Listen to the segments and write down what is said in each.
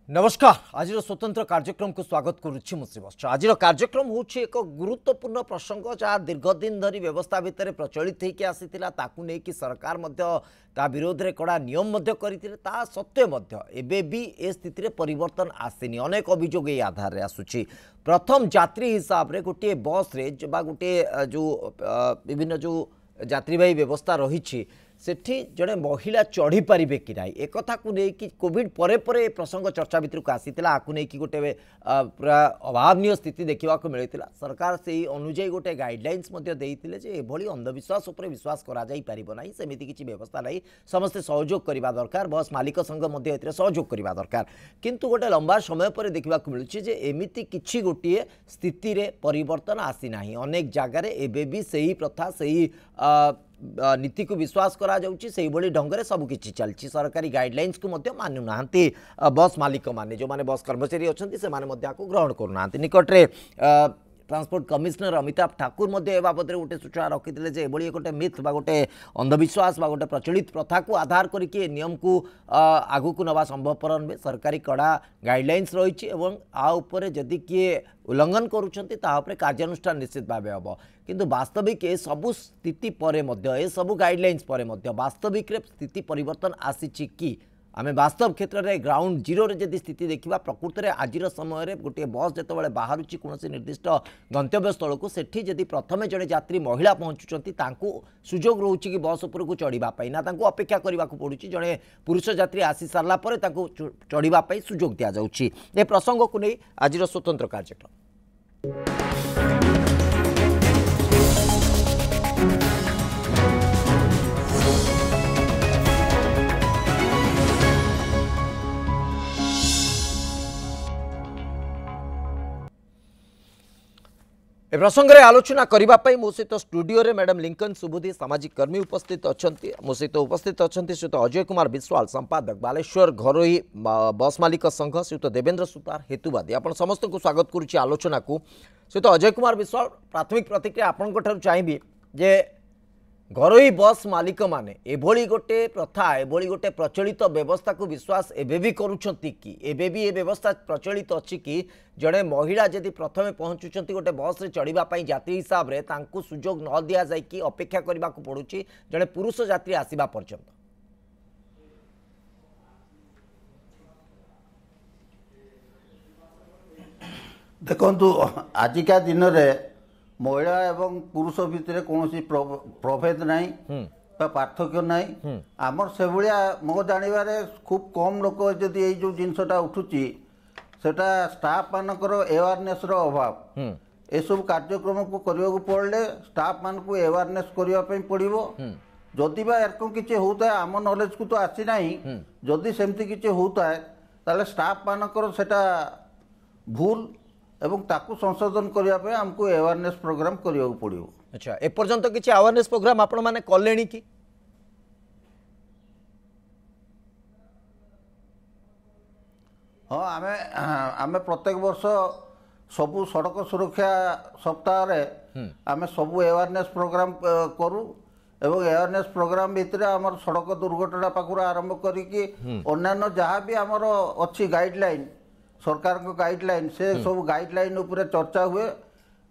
नमस्कार आज स्वतंत्र कार्यक्रम को स्वागत करुच्ची मुश्रीवत्स। आज कार्यक्रम हूँ एक गुरुत्वपूर्ण प्रसंग जहाँ दीर्घ दिन धरी व्यवस्था भितर प्रचलित होकर आसीथिला ताकू नेकी सरकार ता विरोध में कड़ा नियम करते सत्वे एवं भी ए स्थिति परिवर्तन आसनी अनेक अभियोग ये आधार आसूची। प्रथम यात्री हिसाब से गोटे बस रे गोटे जो विभिन्न जो यात्रीवाही व्यवस्था रही सेठी जड़े महिला चढ़ी पारे कि ना एक को लेकिन कोविड परे परे प्रसंग चर्चा भितर को आसीला आपको नहीं गोटे पूरा अभावनीय स्थिति देखा मिलता। सरकार से अनुजाई गोटे गाइडलाइंस एभली अंधविश्वास उपर विश्वास करा सेमिति किसी व्यवस्था नहीं समस्ते सहयोग करने दरकार बस मालिक संघ सहयोग करने दरकार किंतु गोटे लंबा समय पर देखा मिलूँ एमती किसी गोटे स्थिति रे परिवर्तन आसी ना अनेक जगार एबे भी सही प्रथा सही नीति को विश्वास करा जाउची सही बड़ी ढंग से सबकि चलती सरकारी गाइडलाइंस को मानु ना बस मालिक माने जो माने बस कर्मचारी अच्छा से ग्रहण करूना निकटरे ट्रांसपोर्ट कमिशनर अमिताभ ठाकुर बाबद गोटे सूचना रखी एभली गोटे मिथ गोटे अंधविश्वास गोटे प्रचलित प्रथा को आधार करके नियम को आगू को नवा संभवपर नुहे सरकारी कड़ा गाइडलाइंस रही आउपर जदि किए उल्लंघन करुँच कार्यानुष्ठान निश्चित भाव हम किंतु वास्तविक ए सबु स्थिति पर ए सबु गाइडलाइंस पर वास्तविक स्थिति परिवर्तन आसी कि आमे वास्तव क्षेत्र में ग्राउंड जीरो रे जदि स्थिति देखा प्रकृत में आज समय गोटे बस जो बाहर कौन निर्दिष्ट गंतव्य स्थल को सेठी जदि प्रथमे जड़े यात्री महिला पहुँचुंट सुजोग रोचे कि बस उपर को चढ़ापी ना अपेक्षा करने को पड़ू जड़े पुरुष यात्री आसी सारा चढ़ापी सुजोग दि जाऊँगी ए प्रसंग को नहीं आज स्वतंत्र कार्यक्रम। ए प्रसंग में आलोचना करने मो सहित स्टूडियो रे मैडम लिंकन सुबुद्धि सामाजिक कर्मी उपस्थित अच्छा मो सहित उपस्थित अच्छा श्रीयुत अजय कुमार विश्वाल संपादक बालेश्वर घरोई बस मालिक संघ श्रीयुत देवेंद्र सुतार हेतुवादी आपण समस्त को स्वागत करुच्ची आलोचना को। श्रीयुत अजय कुमार विश्वाल प्राथमिक प्रतिक्रिया आपण चाहिए जे घरोई बस मालिक माने एभली गोटे प्रथा एभली गोटे प्रचलित व्यवस्था को विश्वास एबे भी करुछंती कि एबे भी ये व्यवस्था प्रचलित अच्छी कि जड़े महिला जदि प्रथमे पहुँचुंट गोटे बस रे चढ़ापी यात्री हिसाब से तांकु सुजोग न दि जाए कि अपेक्षा करने को पड़ुछि जड़े पुरुष यात्री आसीबा पर्यंत। देखंतु आजिका दिन रे महिला एवं पुरुष भितर कौन प्रभेद नहीं पार्थक्य नहीं आमर से भाया मो जानवर खूब कम लोक जदि ये जो जिनसा उठुची सेटा स्टाफ मानकर अवेयरनेस अभाव एसबू कार्यक्रम को करने को पड़े स्टाफ मान को अवेयरनेस करने पड़ो जदि एरकम किसी होता है आम नॉलेज को तो आसी ना जदि सेमती किसी होता है ताले स्टाफ मानकर सेटा भूल एवं ताकू संशोधन करने आमको अवेयरनेस प्रोग्राम करने को पड़ो। अच्छा एपर्यंत किसी अवेयरनेस प्रोग्राम आपण माने कलेनी कि हाँ आमे प्रत्येक वर्ष सबू सड़क सुरक्षा सप्ताह रे आमे सबू अवेयरनेस प्रोग्राम करू एवं अवेयरनेस प्रोग्राम भितर आमर सड़क दुर्घटना पाखु आरंभ करिकी अन्यान्य जहाँ भी आमर अच्छी गाइडलाइन सरकार को गाइडलाइन से सब गाइडलाइन उपरे चर्चा हुए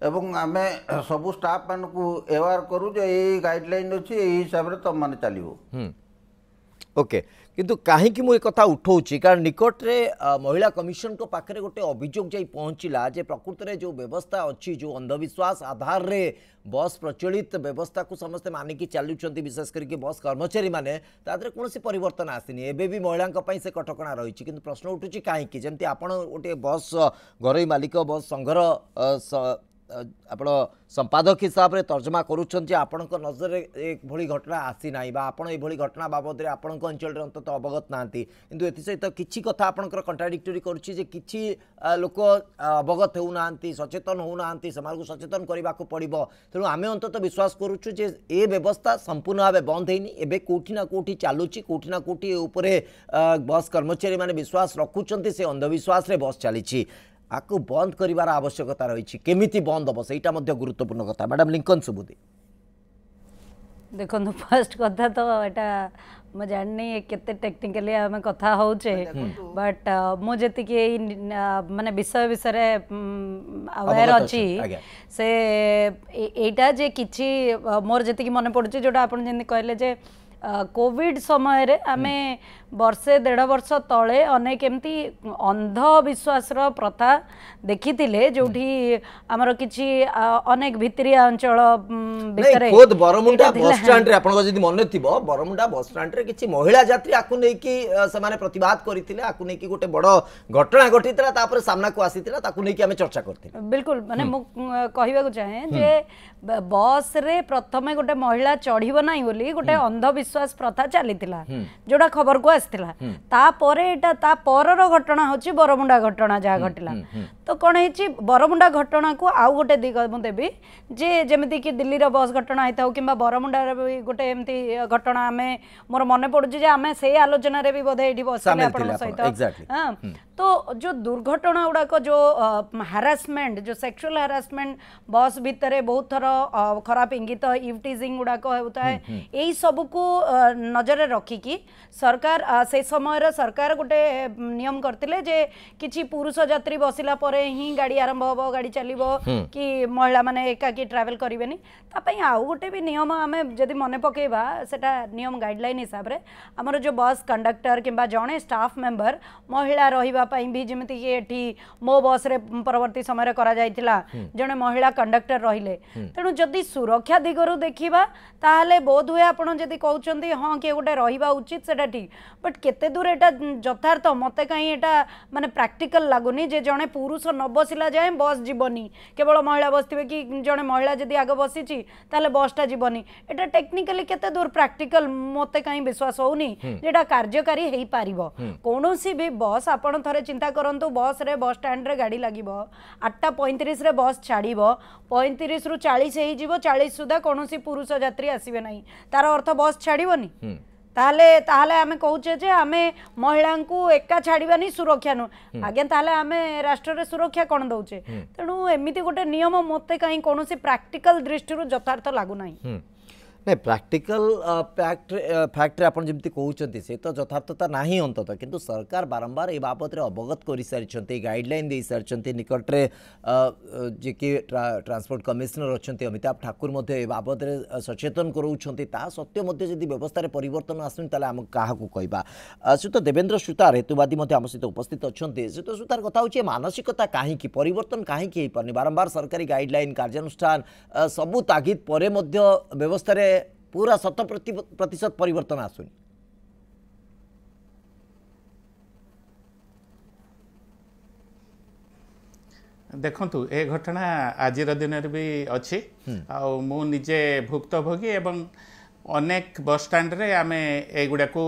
एवं आमे सबू स्टाफ मान को अवेयर करू जे ये गाइडलाइन अच्छी यही हिसाब से तुम माने चलो ओके किंतु कहीं मु एक कथा उठाऊँगी कारण निकट रे महिला कमिशन को पाखरे गोटे अभियोग जाई पहुँचला जे प्रकृत में जो व्यवस्था अच्छी जो अंधविश्वास आधार रे बस प्रचलित व्यवस्था को समस्ते मानिकी चलुंट विशेष करके बस कर्मचारी माने तादरे कौन परिवर्तन आसनी एबे भी महिला से कटकणा रही किंतु प्रश्न उठुची कहीं जमती आपण गोटे बस घरोई मालिक बस संघर आपण संपादक हिसाब से तर्जमा करुँच आपण नजर एक भली घटना आसी ना आपण ये घटना बाबद में आपण अंचल अंतत अवगत ना किंतु एसहित किसी कथा आपंकर कंट्राडिक्टरी करुच्ची किसी लोक अवगत होना सचेतन होना को सचेतन करने को पड़ो तेणु आम अंतत विश्वास करुचु जे ए व्यवस्था संपूर्ण भाव बंद होनी एबे कोठी ना कोठी चलुची कोठी ना कोठी उपरे बस कर्मचारी माने विश्वास रखुंट से अंधविश्वास रे बस चली आपको बंद करिवार आवश्यकता रही केमिति बंद हम सहीटा गुरुत्वपूर्ण कथा मैडम लिंकन सुबुदी देखो फर्स्ट कथा तो यहाँ मैं जाननी केते टेक्निकली आम कथा होचे बट मुझे माने विषय विषय अवेयर अच्छी से एटा जे किछि मोर जति मन पड़ुछि जोटा आपण जेंति कहले जे कोविड समय रे आमे वर्षे 1.5 वर्ष तले अनेक एमती अंधविश्वास प्रथा देखी जोठी आमर किछि अनेक भितरिया अंचल भितरे खुद बरमुंडा बस स्टैंड रे आपण जदी मन थिबो बरमुंडा बस स्टैंड रे किछि महिला यात्री आकु नै कि समाने प्रतिवाद करथिले आकु नै कि गोटे बड़ घटना घटितला तापर सामना को आसीतला ताकु नै कि हमें चर्चा करथिले बिल्कुल माने मु कहिबा को चाहे जे बस रे प्रथमे गोटे महिला चढ़िबो नै बोली गोटे अंधविश्वास प्रथा चलीतिला जोडा खबर को घटना हूँ बरमुंडा घटना जहाँ घटला तो कौन है बरमुंडा घटना को आउ गोटे दिग देवी जे जमीती कि दिल्ली रो बस घटना होता कि बरमुंडा गोटे एमती घटना आम मोर मन पड़ुची आम से आलोचन भी बोधे ये बसले सहित हाँ तो जो दुर्घटना गुड़ाक जो हारासमेंट जो सेक्सुअल हारासमेंट बस भितर बहुत थर खराब इंगित इवटीजिंग गुड़ाक होता है यही सब को नजर रखिकी सरकार से समय सरकार गोटे नियम करते जे किछि पुरुष यात्री बसिला परे ही गाड़ी आरंभ हो गाड़ी चलो कि महिला माने एकाकी ट्रैवल करेनि आउ गोटे भी नियम आम जदि मन पकेबा सेटा नियम गाइडलाइन हिसाब रे हमर जो बस कंडक्टर किंबा जड़े स्टाफ मेंबर महिला रहिबा पई भी जेमिति कि एठी मो बस रे परवर्ती समय रे करा जायतिला जने महिला कंडक्टर रहिले तेणु जदि सुरक्षा दिगरु देखिबा ताहले बोध हुए आपण जदि कहउचंदी हां के गोटे रहिबा उचित सेटा ठीक बट केते दूर एटा यथार्थ मते कहीं एटा माने प्रैक्टिकल लागुनी जे जने पुरुष न बसिला जाए बस जीवनी केवल महिला बसथिबे कि जने महिला जदि आगे बसिची ताले बसटा जीवनी एटा टेक्निकली केते दूर प्रैक्टिकल मते कहीं विश्वास होउनी जेटा कार्यकारी हेई पारिबो कोनोसी भी बस आपण थरे चिंता करंतु बस रे बस स्टैंड रे गाड़ी लागिबो 8:35 रे बस छाड़ीबो 35 रु 40 हेई जीवो 40 सुधा कोनोसी पुरुष यात्री आसीबे नाही तार अर्थ बस छाड़ीबोनी ताहले ताहले आमे कहूचे जे आमे महिला को एका छाड़बानी सुरक्षा नु आगे ताहले आमे राष्ट्र रे सुरक्षा कौन दौचे तेणु एमिति गोटे नियम मते कहीं कौन प्रैक्टिकल दृष्टि यथार्थ लागू नहीं नहीं प्रैक्टिकल फैक्ट रे आपण जेमती कहउचंती से तो यथार्थता नाही अंततः किंतु सरकार बारंबार ए बाबत रे अवगत करि सारिछंती गाइडलाइन दे सारिछंती निकट रे जे कि ट्रांसपोर्ट कमिश्नर अछंती अमिताभ ठाकुर मध्ये ए बाबत रे सचेतन करउछंती ता सत्य मध्ये जदि व्यवस्था रे परिवर्तन आसुन ताले हम काहा को कहबा सुत देवेंद्र सुतार हेतुवादी मध्ये हम सहित उपस्थित अछंती सुत सुतार कथा होची मानसिकता काहे कि परिवर्तन काहे कि परनी बारंबार सरकारी गाइडलाइन कार्यानुष्ठान सबु तागिद परे मध्ये व्यवस्था रे पूरा 100% परिवर्तन आसुनी देखंतु ए घटना आजिर दिन भी अच्छी मु निजे भुक्तभोगी एवं अनेक बस स्टैंड रे आमे एगुडा को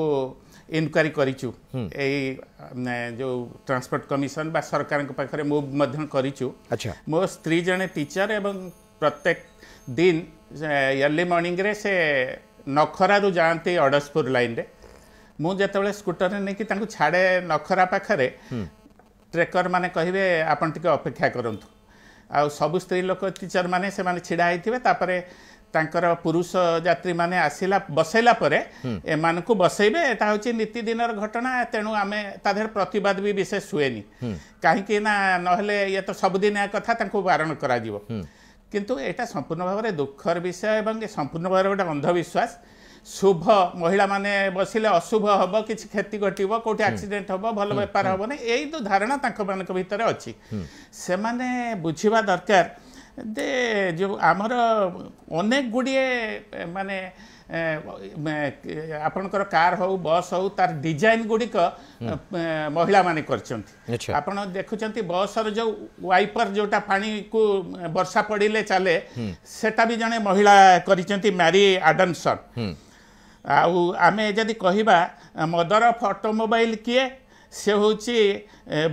इनक्वारी करिचु जो ट्रांसपोर्ट कमिशन बा सरकार के पाखरे मूव मध्यन करिचु अच्छा मो स्त्री जने टीचर एवं प्रत्येक दिन अर्ली मॉर्निंग रे से नखरा रु जाती अडसपुर लाइन रे मु जेतेबेले स्कूटर रे नेकी तांको छाड़े नखरा पाखरे ट्रेकर माने कहिबे आपण टिके अपेक्षा करंतु आ सब स्त्री लोक टीचर माने से माने छिड़ा आइथिबे तापरे तांकर पुरुष यात्री माने आसिला बसैला परे एमान को बसैबे एटा होची नीति दिनर घटना तेणु आमे ताधर प्रतिवाद भी विशेष हुएनी काहे कि ना नहले ये तो सब दिन या कथा तांको वारण करा जीवो किंतु एटा संपूर्ण भाव में दुखर विषय एवं संपूर्ण भाव गोटे अंधविश्वास शुभ महिला माने बसिले अशुभ हम कि क्षति घटो कौटी एक्सीडेंट हम भल बेपार हम ना यही तो धारणा मान भीतर अच्छी से माने बुझा दरकार दे जो आमर अनेक गुड़िए माने आपनकर कार हो बस हो तार डिजाइन गुड़िक महिला माने करछंती आपण देखुचंती बस रो जो वाइपर जोटा पानी को वर्षा पड़िले चले सेटा भी जने महिला करिसंती मैरी एडमसन आउ आमे जदि कहिबा मदर ऑफ ऑटोमोबाइल किए से होची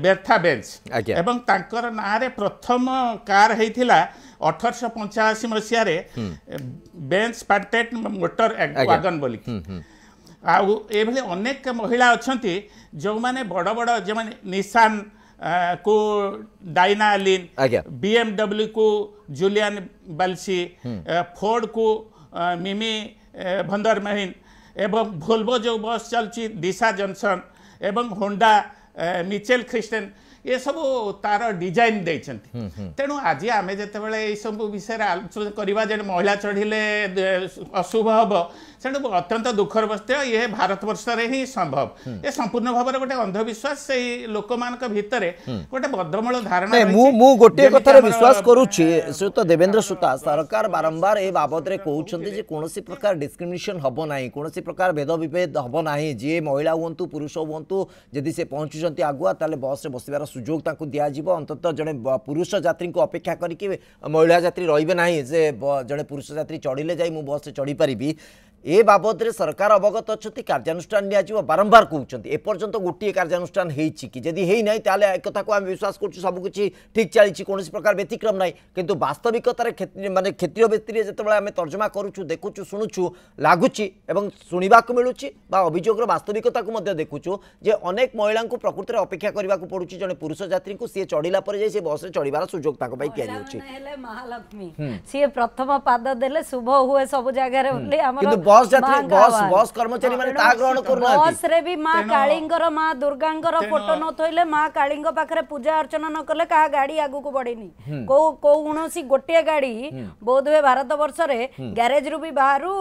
बेर्था बेंच एवं तांकर नारे प्रथम कार हेतिला 1885 मसीह बेंच पार्टेट मोटर वागन बोली आउ ए भले अनेक महिला अछंती जो माने बड़ बड़ जे माने निशान को डाइना लिन, आज्ञा। BMW को जूलियन बल्सी, फोर्ड को मिमी भंदर महीन एवं भोल्वो जो बस चलची दिशा जॉनसन एवं होंडा मिचेल ख्रिस्टेन ये सब तार डिजाइन देइछन्ति। तेणु आज आम जिते सब विषय आलोचना करवा जे महिला चढ़िले अशुभ हम तेणु अत्यंत दुखर बस्ते ये भारत वर्ष ही संभव ये संपूर्ण भाव में गोटे अंधविश्वास से लोक मान भितर गोटे बद्धमूल धारणा गोटे कथार विश्वास करुच्ची श्रीयुत देवेंद्र सुता सरकार बारंबार ए बाबद कहते कौन प्रकार डिस्क्रिमिनेशन हम ना कौन प्रकार भेद विभेद हम ना जी महिला हूँ पुरुष हूँ जदि से पहुँचुंट आगुआ ताले बस बसबार सुजोग दिज्व अंततः जड़े पुरुष यात्री को अपेक्षा करके महिला यात्री रे ना जे जड़े पुरुष यात्री चढ़िले जाई बस से चढ़ी पारि ए बाबद सरकार अवगत अच्छा कार्यानुष्ठान निया बारंबार कहते एपर्यंत गोटे कार्यानुष्ठान कि जदि है ना ताले एक कथा को आम विश्वास कर सबकि ठीक चली कौन प्रकार व्यतिक्रम ना किंतु वास्तविकतार माने क्षेत्रीय व्यक्ति जो आम तर्जमा करुचु देखुचु शुणुचु लगुच शुणा मिलूँ अभियोगर वास्तविकता को देखुचु जे अनेक महिला प्रकृति में अपेक्षा करने को पड़ुछि जड़े पुरुष यात्री को सी चढ़ला बस चढ़ार सुजोग महालक्ष्मी सी प्रथम पाद देले शुभ हुए सब जगह बस यात्री बस कर्मचारी माने ता ग्रहण करना बस रे भी मां कालिंगर मां दुर्गांगर फोटो न थइले मां कालिंग पाखरे पूजा अर्चना न कले का गाड़ी आगु को बढ़ेनी को कोनोसी गोटे गाड़ी बोधवे भारत वर्ष रे गैरेज रु भी बाहरु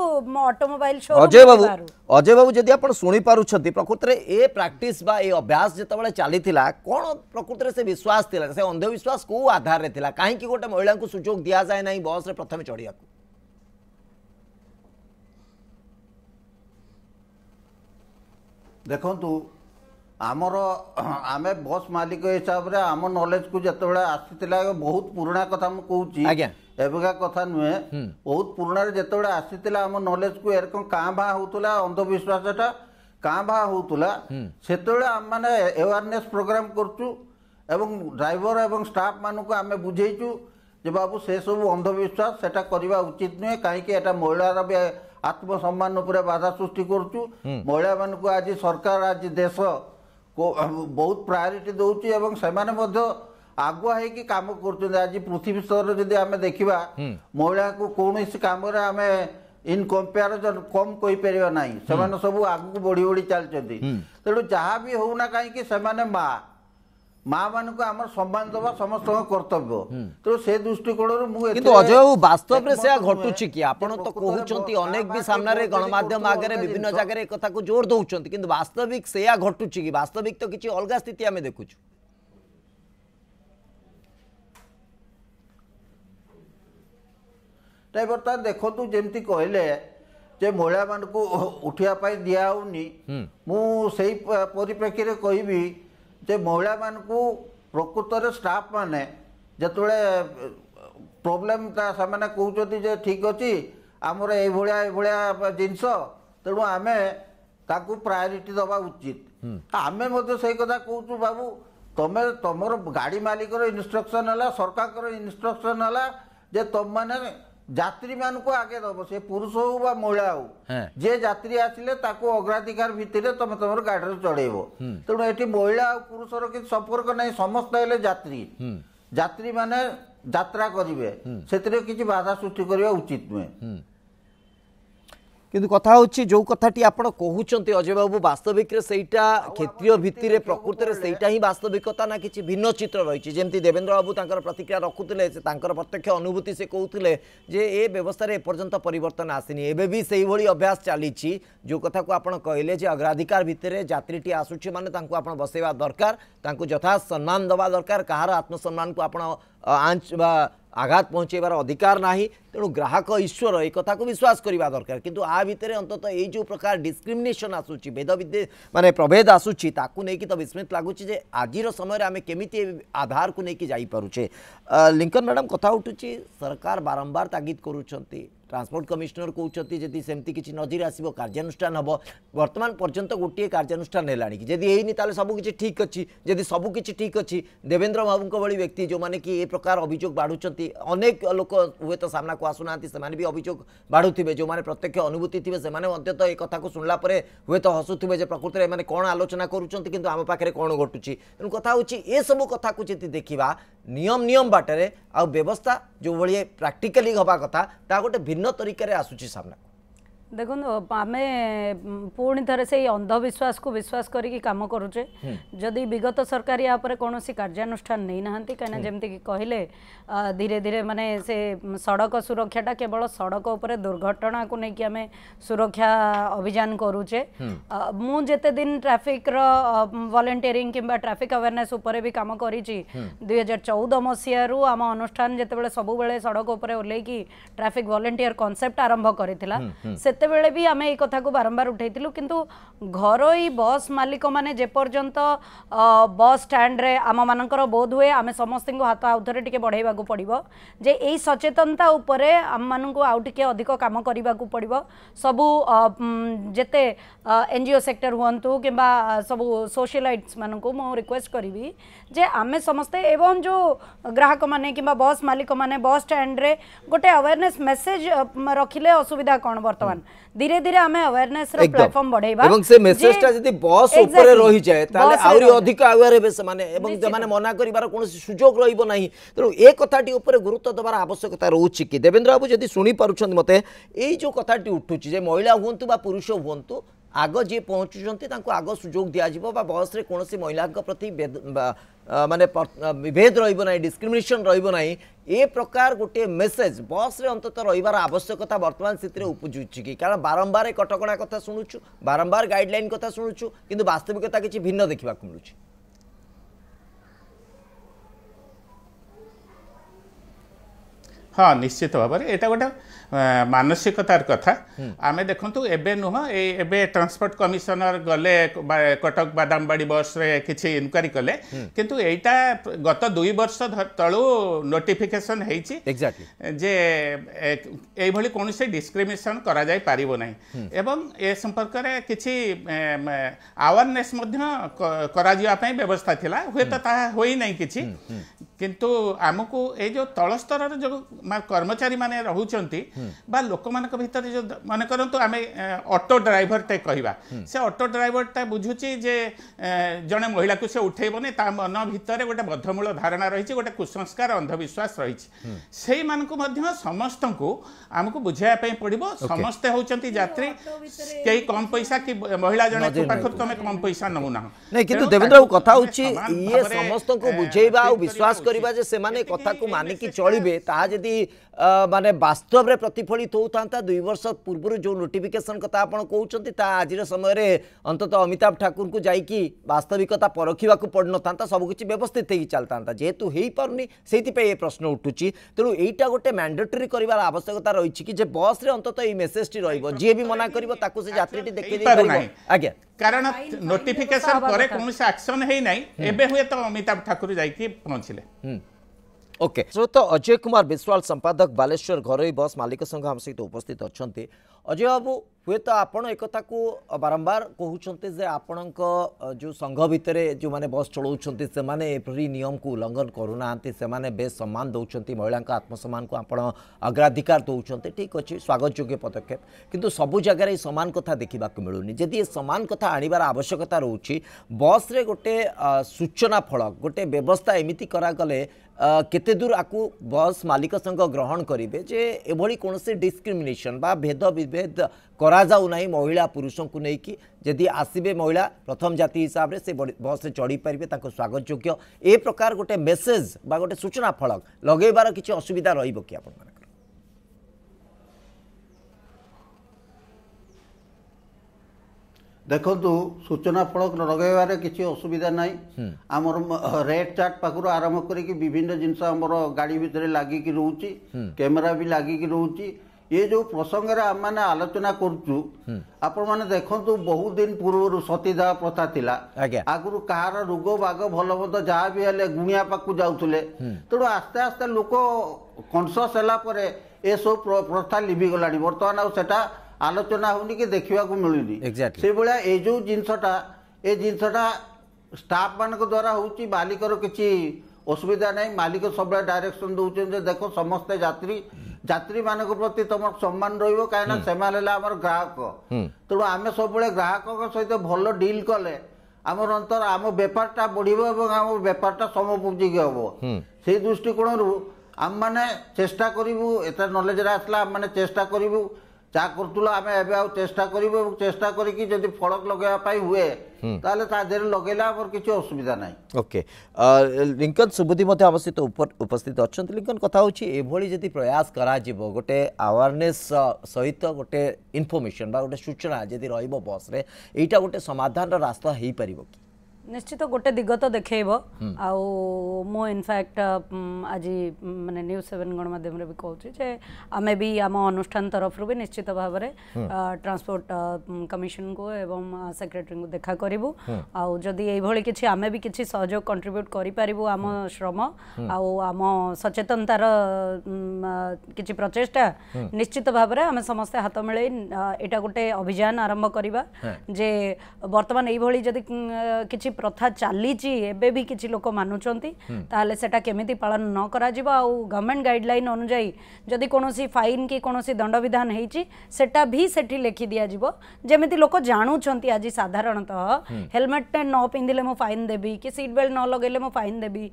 ऑटोमोबाइल शोरूम अजय बाबू जदि आपण सुनी पारुछथि प्रकृति रे ए प्रैक्टिस बा ए अभ्यास जतबेले चलीथिला कोन प्रकृति रे से विश्वास थिला से अंधविश्वास को आधार रे थिला काहे कि गोटे महिला को सुजोग दिया जाय नाही बस रे प्रथम चढ़िया को देखु आमर आम बस मालिक हिसाब से आम नॉलेज को जिते आसीला बहुत पुराना कथा मुझे कहूँ एवं कथा नुहे बहुत पुराना जिते आसीला आम नॉलेज को एरकम काँ भा होता अंधविश्वास काँ भा होता से आम मैंने अवेयरनेस प्रोग्राम करुँ ड्राइवर एवं स्टाफ मान को आम बुझेचु जे बाबू से सब अंधविश्वास से करवा उचित नुहे कहीं महिलार भी आत्मसम्मान उपर बाधा सृष्टि करुचु महिला मान को आज सरकार आज देश को बहुत प्रायोरिटी दौची एवं सेमाने मध्य आगुआ है काम कर आज पृथ्वी स्तर जदि आम देखा महिला को कौन कम आम इन कंपेरिजन कम कहीपर ना से सब आगू बढ़ी बढ़ी चलती तेणु जहाँ भी होना कहीं माँ माँ मान को आम सम्मान दबा समस्त कर्तव्य तो से दृष्टिकोण अजय बाबू वास्तव में से घटुची कि आपण तो कहते अनेक भी सामने गणमाध्यम आगे विभिन्न जगह एक कथा को जोर दौरान कि वास्तविक से घटुची कि वास्तविक तो किसी अलग स्थिति आम देखुचु बर्तमान देखु जमती कहले जे महिला मान को उठापी दिहनी मुझे परिप्रेक्षी में कहबी जे महिला मान को प्रकृत स्टाफ माने जिते प्रोब्लेम से कहते ठीक अच्छे आमर ये जिनस तेणु आम प्रायोरिटी दबा उचित आम से कथा कहूँ बाबू तुम तुम गाड़ी मालिक इन्स्ट्रक्शन है सरकार इन्स्ट्रक्शन है जे तुम मैंने यात्री मान को आगे दब से पुरुष हो बा महिला हो जे यात्री आसिले ताको अग्राधिकार भितर तुम तुम गाड़ी चढ़ेब तेणु ये महिला और पुरुषर कि संपर्क नहीं समस्त है यात्री यात्री माने यात्रा करेंगे से किसी बाधा सृष्टि करवा उचित नुहे किंतु कथा होची जो कथाटी आपण कहउचंती अजय बाबू वास्तविक रे सेटा क्षेत्रीय भित्तिरे प्रकृति रे सेटा ही वास्तविकता ना किछि भिन्न चित्र रहिछि जेमति देवेंद्र बाबू तांकर प्रतिक्रिया रखुतिले से तांकर प्रत्यक्ष अनुभूति से कहउतिले जे ए व्यवस्था रे पर्यंत परिवर्तन आसिनी एबे भी सेही भली अभ्यास चालीछि जो कथा को आपण कहले जे अग्राधिकार भित्तिरे यात्रीटी आसुछि माने तांको आपण बसेवा दरकार तांको यथा सम्मान दबा दरकार कहार आत्मसम्मान को आपण आंच बा आघात पहुँचेबार अधिकार नाही तेणु ग्राहक ईश्वर एक कथा को विश्वास करवा दरकार किंतु आ भितर अंततः ये जो प्रकार डिस्क्रिमिनेशन आसूची भेद विद्य माने प्रभेद आसूची ताकू नहीं कि तो विस्मित लगुच जे आजिर समय आम केमिति आधार को लेकिन जाई पारुछे लिंकन मैडम कथा उठुची सरकार बारंबार तागिद करूछंती ट्रांसपोर्ट कमिशनर कहते जदि सेमती किसी नजर आसो कार्यानुष्ठान हम बर्तमान पर्यंत गोटे कार्यानुष्ठान है कि जदि यही ताले सबकि ठीक अच्छी जदि सबकि ठीक अच्छी देवेंद्र बाबू भली व्यक्ति जो मैंने कि ए प्रकार अभियोग बाढ़ुंट अनेक लोक हुए तो सामना को आसुना से भी अभियोग बाढ़ुवे जो मैंने प्रत्यक्ष अनुभूति थे से तो ये कथा को शुणला हुए तो हसुवे प्रकृति में कौन आलोचना करुँच आम पाखे कौन घटुची तेणु कथा हूँ ये सब कथा को जी देखा नियम बाटर आ व्यवस्था जो भाई प्राक्टिकली हवा कथा ता गोटे भिन्न तरीके आसूची सामना देखो आम पुणी थे से अंधविश्वास को विश्वास करके काम करुचे जदि विगत सरकार या कौन कार्यानुष्ठान नहीं ना कहीं जमती कहले धीरे धीरे माने से सड़क सुरक्षाटा केवल सड़क उपर दुर्घटना को लेकिन आम सुरक्षा अभियान करुचे मुझे दिन ट्रैफिक वॉलंटियरिंग किंबा ट्रैफिक अवेयरनेस उपर भी काम करी 2014 मसीह आम अनुष्ठान जिते सब सड़क उपर ओल्लैकी ट्रैफिक वॉलंटियर कॉन्सेप्ट आरंभ करथिला सेतेबेले भी आम ये कथा को बारंबार उठेइथिलु किंतु घरोई बस मालिक माने जे पर्यंत बस स्टैंड रे आम मानकर बोध हुए आम समस्त को हाथ आउथरे टिके बढ़ाइबा को पड़िबो जे एई सचेतनता उपरे आम मानन को आउ टिके अधिक काम करबा को पड़िबो सबु जेते एनजीओ सेक्टर हुंतु किंबा सबु सोशलाइट्स मानन को मो रिक्वेस्ट करिवि जे आमे समस्त एवं जो ग्राहक माने किंबा बस मालिक माने बस स्टैंड रे गोटे अवेयरनेस मेसेज रखिले असुविधा कोन वर्तमान धीरे धीरे आमे अवेयरनेस रो प्लेटफॉर्म बढ़ाइबा एवं से मेसेजटा जदी बस ऊपर रही जाए ताले आउरी अधिक अवेयर हेबे से माने एवं जे माने मना करिवार कोनोसी सुजोग रहिबो नाही तेनु ए कथाटी ऊपर गुरुत्व देबार आवश्यकता रहउछि कि देवेंद्र बाबू जदी सुनी पारुछन मते एई जो कथाटी उठुछि जे महिला हुंतु बा पुरुष हुंतु आग जी पहुँचुंट आग सुजोग दिज्व बस रे कौन महिला प्रति माने विभेद रही डिस्क्रिमिनेशन रही ए प्रकार गोटे मेसेज बस रे अंतत रहीबार आवश्यकता वर्तमान स्थिति उपजुची कि कारण बारंबार कटकणा कथा शुणुचु बारंबार गाइडलाइन कथा शुणुचु किंतु वास्तविकता किछि भिन्न देखा मिलुछि। हाँ निश्चित भाव में यहाँ गोटे मानसिकतार कथा आम देखु एबे नुह एबे ट्रांसपोर्ट कमिशनर गले कटक बादामबाड़ी बस रे किछि इनक्वारी कले किंतु एटा गत 2 वर्ष तलू नोटिफिकेशन हेछि एग्जैक्टली जे एई भली कोनोसी डिस्क्रिमिनेशन करा जाय पारिबो नाही एवं ए संपर्क रे किछि अवेयरनेस मध्य करा जिया पई व्यवस्था थिला हुए तो ता होई नाही किछि किंतु आमको ए जो तल स्तर जो कर्मचारी माने रहउचंती बा लोक मानक भीतर जो माने करंतु आमे ऑटो ड्राइवर टे कहिबा से ऑटो ड्राइवर टा बुझुची जे जने महिला को से उठेबने ता मन भीतर गोटे बद्धमूल धारणा रहिछि गोटे कुसंस्कार अंधविश्वास रहिछि सेही मानकु मध्य समस्त को आमको बुझाया पे पड़िबो समस्त होचंती यात्री केही कम पैसा कि महिला जने को पाखर तमे कम पैसा नमुना नै किंतु देवेंद्र कथा होछि ये समस्त को बुझेबा और विश्वास करिबा जे से माने कथा को मानिकी चलिबे ता जदी माने वास्तव रे प्रतिफलित होता 2 वर्ष पूर्व जो नोटिफिकेशन कथा आपण कहउचंती ता आज समय रे अंतत अमिताभ ठाकुर को जाईकी वास्तविकता परखिबा को पड़ नथांता सब किछि व्यवस्थित हेई चलतांता जेहेतु हेई पारुनी सेति पे ये प्रश्न उठुची तेणु एटा गोटे मैंडेटरी करिवार आवश्यकता रहिछि कि जे बस रे अंतत ए मेसेज टी रहइबो जे भी मना करिवो ताकू से यात्री टी देखि दे परिबो आज्ञा कारण नोटिफिकेशन करे कोनोसी एक्शन हेई नाही एबे हुए तो अमिताभ ठाकुर जाईकी पहुंचले ओके श्रोत अजय कुमार विश्वाल संपादक बालेश्वर घरोई बस मालिक संघ आम सहित उपस्थित अच्छा अजय बाबू हुए तो आपण एक कथा बारंबार कहते जे आपण जो संघ भितर जो माने बस चलाउछंती से माने एपरी नियम को उल्लंघन करूना से माने बेस सम्मान दौरान महिला आत्मसम्मान को आपण अग्राधिकार दौरान ठीक अच्छे स्वागत योग्य पदक्षेप किंतु सबु जगह समान कथा देखा मिलूनी जदि ये समान कथा आनिबार आवश्यकता रोची बस रे गोटे सूचना फलक गोटे व्यवस्था एमिति करागले केते दूर आकु बस मालिक संघ ग्रहण करेंगे जे एभली कौन से डिस्क्रिमिनेशन बा भेद विभेद करा जाऊ नहीं महिला पुरुषों को लेकिन जदि आसबे महिला प्रथम जाति हिसाब से बस चढ़ी पारे स्वागत योग्य ए प्रकार गोटे मेसेज बा गोटे सूचना फलक लगेबार किसी असुविधा रहिबो कि आपण मानकर देखु सूचना फलक लगेबार किसी असुविधा नहीं आमर रेड चार्ट पाखर आरंभ करके विभिन्न जिनस आमर गाड़ी भितर लागिक रोची कैमेरा भी लागिक रोची ये जो प्रसंग आम मैंने आलोचना करुचु आपण मैंने देखु बहुत दिन पूर्व सतीदाह प्रथा थिला आगु कहार रोग बाग भल मत जहाँ भी हेले गुणिया पाक जाऊे तेणु आस्ते आस्ते लोक कनसस है ए सब प्रथा लिभिगला बर्तमान आटा आलोचना होनी कि देखा मिलूनी Exactly. से भाया ये जो जिनसटा स्टाफ मान द्वारा हूँ मालिकर किसी असुविधा नहीं मालिक सब डायरेक्शन दौरान देख समस्ते यात्री मान प्रति तुम सम्मान रहा ग्राहक तेणु आम सब ग्राहक सहित भल डील कले आम अंतर आम बेपारटा बढ़ आम बेपारटा समोपयोगी हम से दृष्टिकोण आम मैंने चेष्टा करूँ एत नॉलेज आसला आम मैंने चेष्टा करूँ जा करूँ आम एवं चेष्टा करूँ चेष्टा करी फड़क लगेवाई हुए ताले देहरे लगेला किसी असुविधा ना ओके लिंकन सुबुद्धि अवस्थित उपस्थित अच्छा लिंकन कथा होती प्रयास करा गोटे अवेयरनेस सहित गोटे इनफॉरमेशन गोटे सूचना जदि रस यहाँ गोटे समाधान रास्ता हो पार कि निश्चित गोटे दिग तो देखेब मो इनफैक्ट आज माने न्यूज 7 गणमाध्यम भी कहूँ आमे भी आम अनुष्ठान तरफ भी निश्चित भाव में ट्रांसपोर्ट कमिशन को एवं सेक्रेटरी को देखा करूँ आदि ये किसी आमे भी किसी सहयोग कंट्रीब्यूट करूँ आम श्रम आम सचेतनतार किसी प्रचेषा निश्चित भाव में आम समस्ते हाथ मिले यहाँ गोटे अभियान आरंभ करवा जे बर्तमान यही किसी प्रथा चली भी किसी लोक मानुंट ताले सेटा केमिति पालन न करा जिबा गवर्नमेंट गाइडलाइन अनुजाई जदि कोनोसी फाइन कि कोनोसी दंड विधान हेची सेटा भी सेठी लेखि दिया जिवो जेमिति लोक जानुछंती आज साधारणतः हेलमेट न पिंधिले मो फाइन देबी कि सीट बेल्ट न लगेले मो फाइन देबी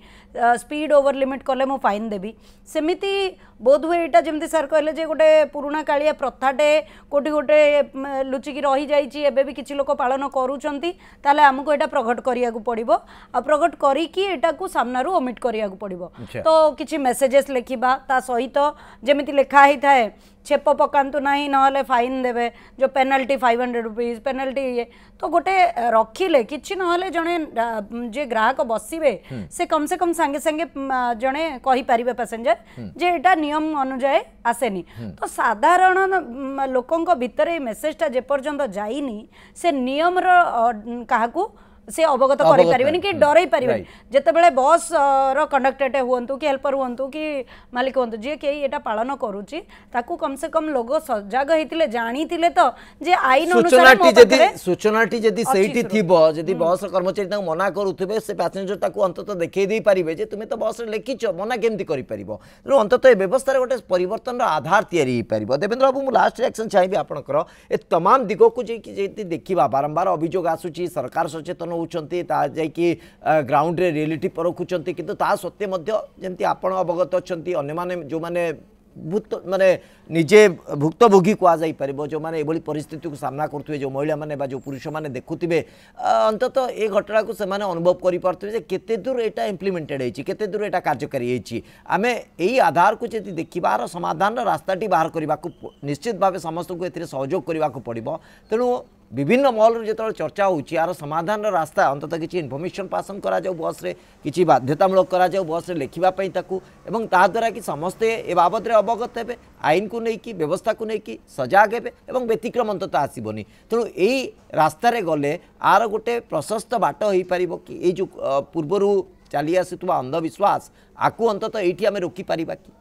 स्पीड ओवर लिमिट कले मो फाइन देबी सेमिति बोध हुए एटा जेमिति सर कहले जे गोटे पुराना कालिया प्रथाटे कोटी गोटे लुचिकी रही जाइछि एबे भी किछि लोक पालन करूछंती ताले हमको एटा प्रकट करिया को पड़िबो आ प्रकट करी कि एटा को सामनारू ओमिट करिया को पड़िबो तो किछि मेसेजेस लिखिबा ता सहित जेमिति लिखा ही थाए छेप पकातु ना ना फाइन देवे जो पेनाल्टी 500 रुपीज पेनाल्टी ये तो गोटे रखिले किछि नहले जणे जे ग्राहक बसिबे से कम संगे संगे जणे कहि पारिबे पैसेंजर जे एटा नियम अनुसार आसेनी तो साधारण लोकंक भितर ए मेसेजटा जे पर्यंत जाइनी से नियम रो काहाकू से अवगत करें कि डर पारे जिते बस कंडक्टर हूँ कि हेल्पर हूँ कि मालिक हूँ जी कहीं यहाँ पालन करुच्ची कम से कम लोग सजग होते जानी तो जे आईन सूचनाटी जदि सेठी थिबो जदि बस कर्मचारी मना करुवे से पैसेंजर अंतत देखई दे पारे जे तुम तो बस लिखिच मना केमती कर अंतत ए व्यवस्था गोटे परिवर्तन आधार तैयारी हो देवेंद्र बाबू मुझे लास्ट रिएक्शन चाहिए आपंकर ए तमाम दिग को देखा बारंबार अभियोग आसूची सरकार सचेतन होती ग्राउंड रे रियलिटी परखुंट किंतु ता सत्वे जमी आपण अवगत अच्छा अन्य जो माने भूत माने निजे भुक्तभोगी कहुई पार जो मैंने ये परिस्थिति को सामना करुवे जो महिला माने जो पुरुष मैंने देखुवे अंतत ये घटना को सेमाने अनुभव करें केते दूर यहाँ इम्प्लीमेंटेड होती केते दूर यहाँ कार्यकारी होती आम यही आधार को जब देखार समाधान रास्ताटी बाहर करने को निश्चित भाव समस्त को ए सहयोग करने को पड़ो तेणु विभिन्न महल जो चर्चा होची यार समाधान रास्ता अंततः किसी इनफर्मेशन पासन करा जाऊ बस रे किसी बाध्यतामूलक करा जाऊ बस रे लेखिबापई ताकू एवं ता द्वारा कि समस्ते ए बाबद रे अवगत हेबे आईन को लेकिन व्यवस्था को लेकिन सजाग हेबे एवं व्यतिक्रम अंततः आसीबनी तेणु यही रास्ता रे गले आर गोटे प्रशस्त बाट हो पारिबो कि ए जो पूर्वरु चली आसुवा अंधविश्वास आकु अंततः एठी आमे रोकी पारिबा कि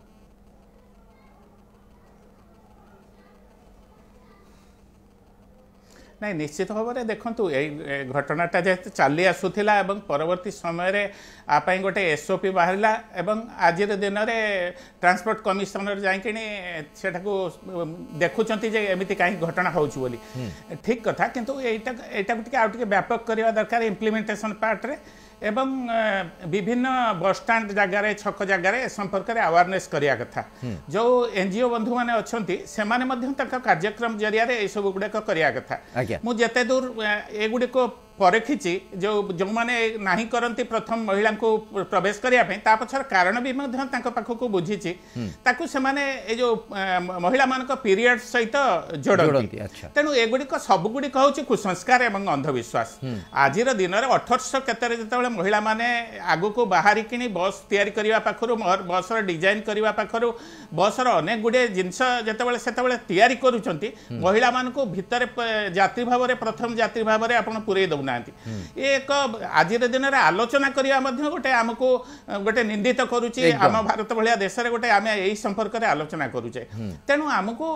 नहीं निश्चित भाव में देखु ये घटनाटा जेहेतु चली आसूला परवर्ती समय आपाई गोटे एसओपी बाहर आज दिन में ट्रांसपोर्ट कमिशनर जाकि देखुं एमती कहीं घटना होली ठीक कथा किंतु यहाँ व्यापक करने दरकार इम्प्लीमेंटेशन पार्ट रे एवं विभिन्न बस स्टैंड जगार छक जगार संपर्क में अवेयरनेस करने कथा जो एनजीओ बंधु मैंने अच्छा कार्यक्रम जरिया सब गुड़ाक करने कथा मुझे दूर एगुड़ी परखी जो जो मैंने नहीं करती प्रथम महिला को प्रवेश करने पछर कारण भी पाखक बुझी से जो महिला मान पीरियड सहित जोड़ती तेणु एगुड़िक सबुगुड़िक हूँ कुसंस्कार एवं अंधविश्वास आज दिन में 1800 केतरे जो महिला माने आगु को बाहर कि बस तैयारी करने पाखर बस डिजाइन करने पाखर बस अनेक गुड़े जिनस जो तैयारी करुँच महिला मान भितर यात्री भाव में प्रथम यात्री भाव में आप पूरे दौना ना ये एक आज दिन में आलोचना करवा गोटे आमको गोटे निंदित करुच्ची आम भारत भाया देश में गोटे आम यही संपर्क में आलोचना करुचे तेणु आमको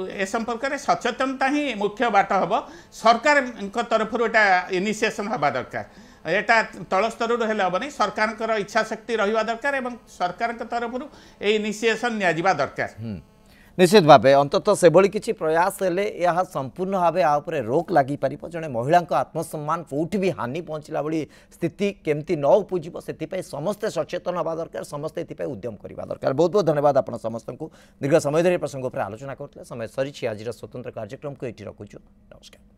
ए संपर्क में सचेतनता ही मुख्य बाट हम सरकार तरफ इनिशिएशन हवा दरकार एटा तल स्तर हेनी सरकार इच्छा शक्ति रहा दरकार एवं सरकार तरफ ये इनिशिएशन निया दरकार निश्चित भाव अंततः से किसी प्रयास हेले यह संपूर्ण भाव आउपर रोक लगी पार जड़े महिला आत्मसम्मान कौटी भी हानि पहुँचला भाई स्थिति केमती न उपजीव से समस्ते सचेतन हवा दरकार समस्ते ये उद्यम करवा दरकार बहुत बहुत धन्यवाद आप समस्त को दीर्घ समय धरी प्रसंग पर आलोचना करते समय सरी आज स्वतंत्र कार्यक्रम को ये रखुचु नमस्कार।